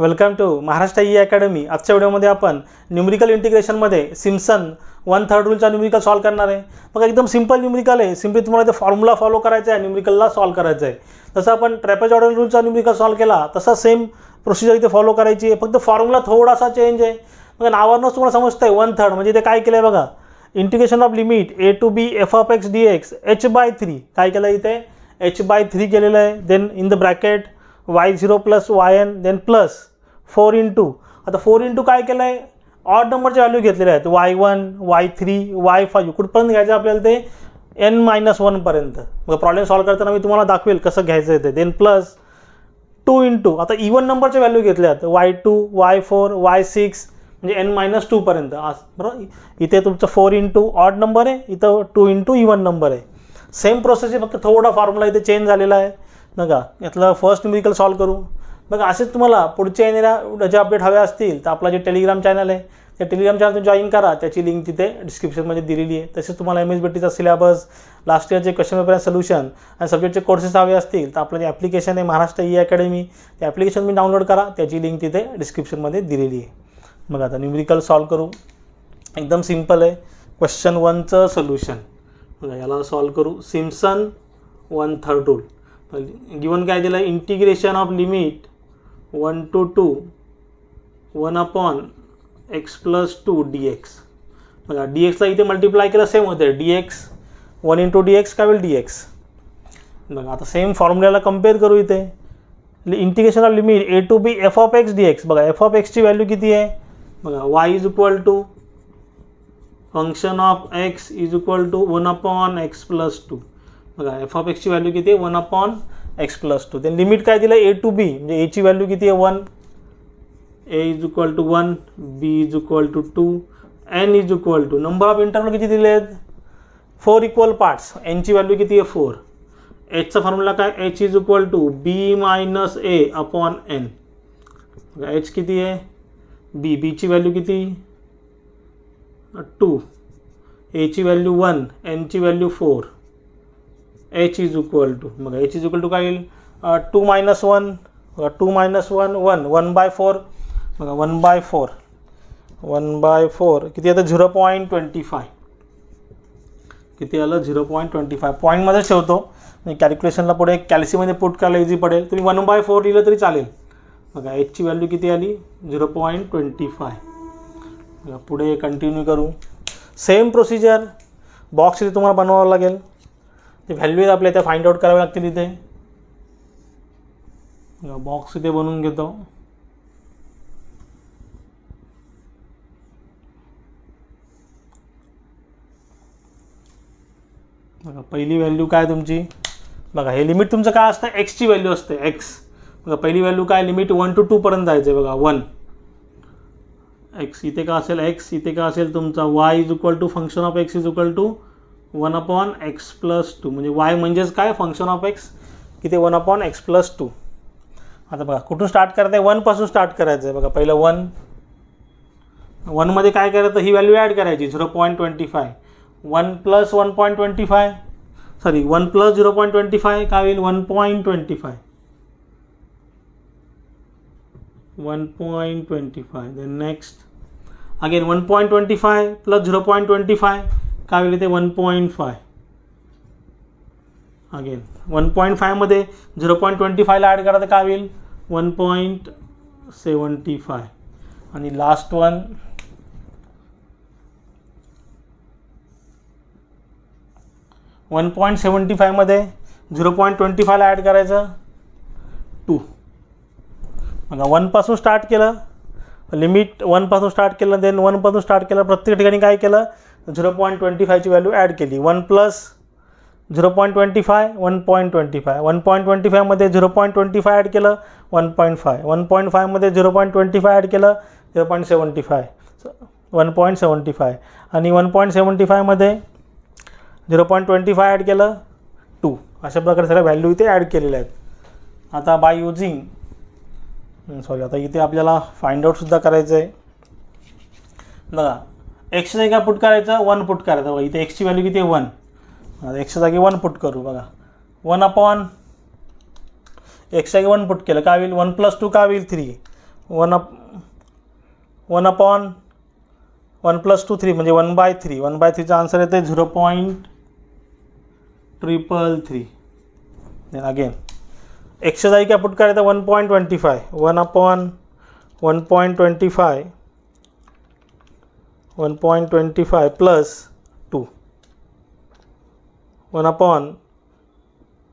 Welcome to Maharashtra E academy. आजच्या व्हिडिओमध्ये आपण न्यूमेरिकल इंटिग्रेशनमध्ये सिम्पसन 1/3 रूलचा न्यूमेरिकल सॉल्व करणार आहे। बघा एकदम सिंपल न्यूमेरिकल आहे। सिंपली तुम्हाला ते फॉर्म्युला फॉलो करायचा आहे, न्यूमेरिकलला सॉल्व करायचं आहे। जसं आपण ट्रॅपेझॉइडल रूलचा न्यूमेरिकल सॉल्व केला तसा सेम प्रोसिजर इथे फॉलो करायची आहे, फक्त फॉर्म्युला थोडासा चेंज आहे। बघा नावावरूनच तुम्हाला समजतंय 1/3 म्हणजे ते काय केलं आहे बघा, integration of limit a to b f of x dx h/3 काय केलं इथे h/3 केलेलं आहे। Then in the bracket y0 plus yn then plus 4 into, आता 4 इंटू काय केलं आहे, ऑड नंबरचे व्हॅल्यू घेतलेले आहेत y1 y3 y5 कुठपर्यंत घ्यायचं आपल्याला ते n-1 पर्यंत। मग प्रॉब्लेम सॉल्व करताना मी तुम्हाला दाखवेल कसं घ्यायचं आहे ते। देन प्लस 2 इंटू, आता इवन नंबरचे व्हॅल्यू घेतले आहेत y2 y4 y6 म्हणजे n-2 पर्यंत बरोबर। इथे तुमचं 4 इंटू ऑड नंबर आहे, इथं 2 इंटू इवन नंबर आहे। सेम प्रोसेस आहे, फक्त थोडा फॉर्म्युला इथे चेंज झालेला आहे। बघा यातलं फर्स्ट न्यूमेरिकल सॉल्व करू। बघा असेच तुम्हाला पुढच्या येणाऱ्या जे अपडेट हवे असतील तर आपला जे टेलिग्राम चॅनल आहे त्या टेलिग्राम चॅनल तुम्ही जॉईन करा, त्याची लिंक तिथे डिस्क्रिप्शनमध्ये दिलेली आहे। तसेच तुम्हाला MSBTचा सिलेबस, लास्ट इयरचे क्वेश्चन पेपर सोल्युशन आणि सब्जेक्टचे कोर्सेस हवे असतील तर आपलं जे ॲप्लिकेशन आहे महाराष्ट्र ई अकॅडमी, त्या ॲप्लिकेशन तुम्ही डाउनलोड करा, त्याची लिंक तिथे डिस्क्रिप्शनमध्ये दिलेली आहे। मग आता न्यूमेरिकल सॉल्व करू, एकदम सिंपल आहे। क्वेश्चन 1चं सोल्युशन बघा, याला सॉल्व करू। सिम्पसन 1/3 रूल गिवन काय दिलं, integration of limit 1 to 2 1/x + 2 dx। बघा dxला इथे मल्टिप्लाय केलं सेम होते dx 1 इंटू dx काय होईल dx। बघा आता सेम फॉर्म्युल्याला कम्पेअर करू। इथे integration of limit a to b f of x dx, बघा f of x ची व्हॅल्यू किती आहे बघा, y = function of x = 1/x + 2। बघा f of x ची व्हॅल्यू किती आहे 1/x + 2। देन लिमिट काय दिलं a to b म्हणजे a ची व्हॅल्यू किती आहे 1, a = 1 b = 2 n = number of interval किती दिले आहेत 4 इक्वल पार्ट्स, n ची व्हॅल्यू किती आहे 4। h चा फॉर्म्युला काय h = b - a/n। बघा h किती आहे b ची व्हॅल्यू किती 2, a ची व्हॅल्यू 1 n ची व्हॅल्यू 4, h = बघा h = काय येईल 2 - 1 2 - 1 1 1/4 बघा 1/4 किती आता 0.25 किती आलं 0.25 पॉईंटमध्ये ठेवतो मी, कॅल्क्युलेशनला पुढे कॅल्सीमध्ये पुट करायला इझी पडेल। तुम्ही 1/4 लिहिलं तरी चालेल। बघा h ची व्हॅल्यू किती आली 0.25। बघा पुढे कंटिन्यू करू, सेम प्रोसिजर बॉक्स इथे तुम्हाला बनवावं लागेल, ते व्हॅल्यू आपल्या इथे फाइंड आउट करावे लागतील। इथे बॉक्स इथे बनवून घेतो। बघा पहिली व्हॅल्यू काय तुमची, बघा हे लिमिट तुमचं काय असतं x ची व्हॅल्यू असते x। बघा पहिली व्हॅल्यू काय लिमिट 1 to 2 पर्यंत जायचं आहे बघा 1 x, इथे का असेल x, इथे का असेल तुमचा y = function of x = 1/x + 2 म्हणजे y म्हणजेच काय फंक्शन ऑफ x किती 1/x + 2। आता बघा कुठून स्टार्ट करायचं आहे 1 पासून स्टार्ट करायचं आहे। बघा पहिलं 1 मध्ये काय करायचं, ही व्हॅल्यू ॲड करायची 0.25 1 + 1.25 सॉरी 1 + 0.25 काय होईल 1.25 1.25 देन नेक्स्ट अगेन 1.25 + 0.25 काय होईल ते 1.5 अगेन 1.5 मध्ये 0.25 ला ॲड करा तर काय होईल 1.75 आणि लास्ट वन 1.75 मध्ये 0.25 ला ॲड करायचं 2। बघा 1 पासून स्टार्ट केलं, लिमिट 1 पासून स्टार्ट केलं, देन 1 पासून स्टार्ट केलं, प्रत्येक ठिकाणी काय केलं 0.25 ची व्हॅल्यू ॲड केली। 1 + 0.25 1.25 1.25 मध्ये 0.25 ॲड केलं 1.5 1.5 मध्ये 0.25 ॲड केलं 0.75 1.75 आणि 1.75 मध्ये 0.25 ॲड केलं 2। अशा प्रकारे सगळ्या व्हॅल्यू इथे ॲड केलेल्या आहेत। आता बाय युजिंग आता इथे आपल्याला फाइंड आउटसुद्धा करायचं आहे। बघा x जागी पुट करायचं 1 पुट करायचं। बघा इथे x ची व्हॅल्यू किती आहे 1, x जागी 1 पुट करू। बघा 1/x जागी 1 पुट केलं काय होईल 1 + 2 काय होईल 3 1 अपॉन 1 + 2 3 म्हणजे 1/3. 1/3चा आन्सर येते 0.333. देन अगेन एक्सच्या जागी काय पुट करायचं 1.25. 1 अपॉन 1.25 प्लस 2. 1 अपॉन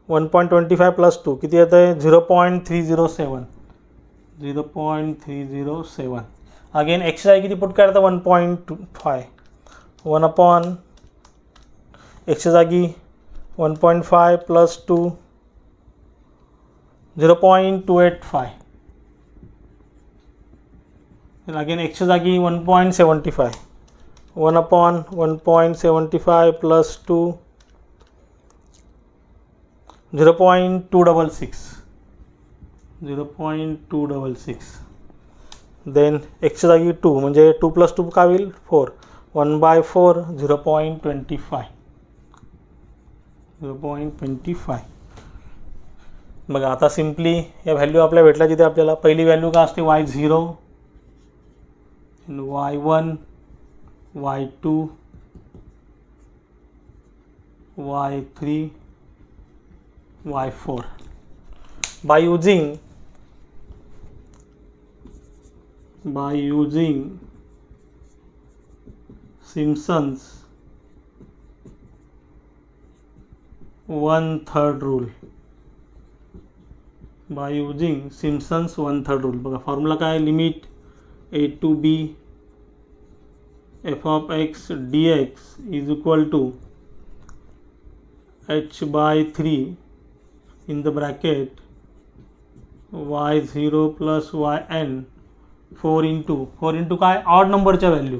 1.25 प्लस 2 किती येतं आहे 0.307. 0.307. अगेन एक्सच्या जागी किती पुट करायचं 1.5. 1 अपॉन एक्सच्या जागी 1.5 प्लस 2 0.285. अगेन एक्सच्या जागी 1.75. 1 अपॉन 1.75 प्लस 2 0.266. 0.266. देन एक्सच्या जागी 2 म्हणजे 2 + 2 काय होईल 4. 1/4 0.25. 0.25. बघा आता सिम्पली या व्हॅल्यू आपल्या भेटल्या जिथे आपल्याला पहिली व्हॅल्यू काय असते y0, y1, y2, y3, y4. by using Simpson's 1/3 rule. by using Simpson's 1/3 rule. बघा फॉर्म्युला काय limit a to b f of x dx is equal to h/3 in the bracket y0 plus yn 4 into काय odd नंबरच्या value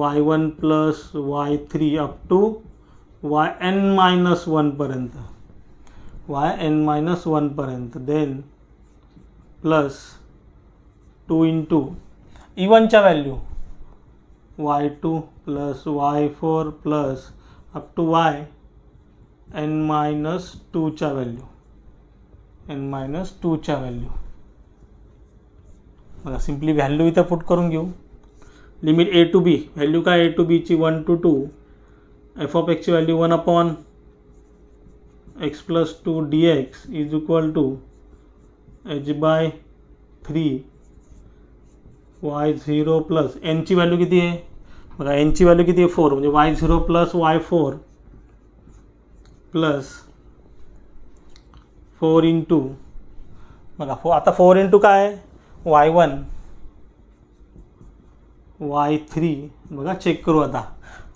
y1 plus y3 up to yn-1 पर्यंत yn-1 पर्यंत. Then plus 2 into इवनच्या value y2 plus y4 plus up to yn-2 च्या value n-2 च्या value. बघा simply value इथं put करून घेऊ. Limit a to b value काय a to b ची 1 to 2 f of x ची value 1 upon x plus 2 dx is equal to h/3 y0 plus n ची व्हॅल्यू किती आहे बघा n ची व्हॅल्यू किती आहे 4 म्हणजे y0 plus y4 plus 4 into बघा आता 4 into काय y1 y3 बघा चेक करू आता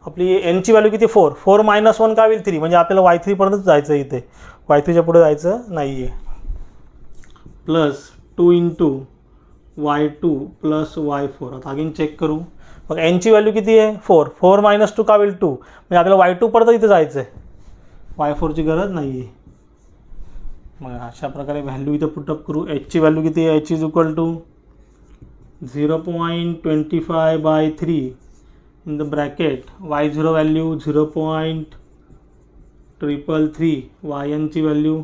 आपली n ची व्हॅल्यू किती 4 4 - 1 काय होईल 3 म्हणजे आपल्याला y3 पर्यंत जायचं आहे. इथे y3च्या पुढे जायचं नाही आहे. Plus 2 into y2 plus y4. आता अगेन चेक करू मग n ची व्हॅल्यू किती आहे 4 4 - 2 काय होईल 2 म्हणजे आपल्याला y2 पर्यंत इथे जायचं आहे y4ची गरज नाही आहे. मग अशा प्रकारे व्हॅल्यू इथं पुटअप करू. h ची व्हॅल्यू किती आहे h is equal to 0.25/3 in the bracket y0 value 0.333, yn ची व्हॅल्यू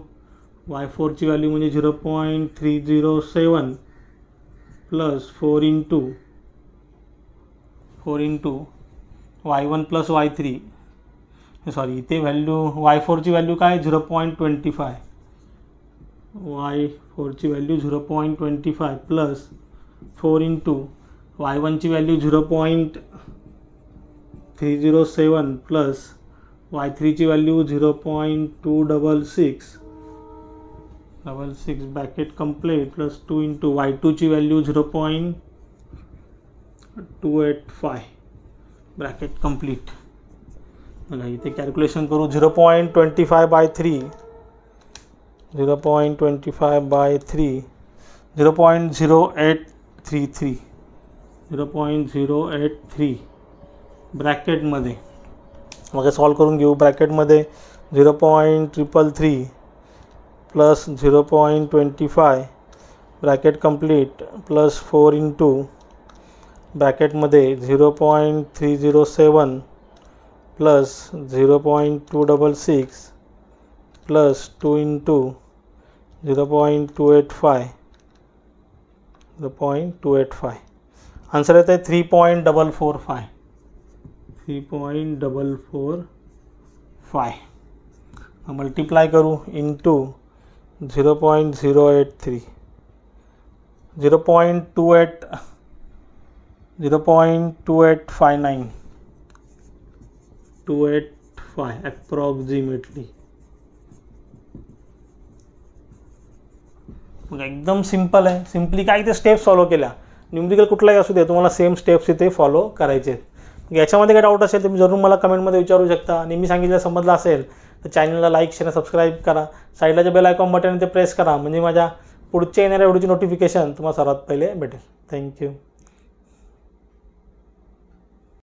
y4 ची व्हॅल्यू म्हणजे 0.307 plus 4 into y1 plus y3 sorry इथे व्हॅल्यू y4 ची व्हॅल्यू काय 0.25 y4 ची व्हॅल्यू 0.25 प्लस 4 into y1 ची व्हॅल्यू 0.307 प्लस y3 ची value 0.266 bracket complete plus 2 into y2 ची व्हॅल्यू 0.285 ब्रॅकेट कंप्लीट. बघा इथे कॅल्क्युलेशन करू 0.25/3 0.25/3 0.0833 0.083 ब्रॅकेटमध्ये मग सॉल्व करून घेऊ. ब्रॅकेटमध्ये 0.333 plus 0.25 bracket complete plus 4 into ब्रॅकेटमध्ये 0.307 plus 0.266 plus 2 into 0.285 0.285. Answer येतं आहे 3.445. 3.445. मल्टिप्लाय करू इंटू 0.083. 0.2859. 285 अप्रॉक्सिमेटली. मग एकदम सिम्पल आहे. सिम्पली काय ते स्टेप्स फॉलो केल्या. न्यूमरिकल कुठलाही असू दे तुम्हाला सेम स्टेप्स इथे फॉलो करायचे आहेत. याच्यामध्ये काही डाऊट असेल तुम्ही जरूर मला कमेंटमध्ये विचारू शकता. आणि मी सांगितलं समजलं असेल तर चॅनलला लाईक शेअर सबस्क्राईब करा. साईडला जे बेल आयकॉन बटन ते प्रेस करा म्हणजे माझ्या पुढच्या येणाऱ्या व्हिडिओची नोटिफिकेशन तुम्हाला सर्वात पहिले भेटेल. थँक्यू.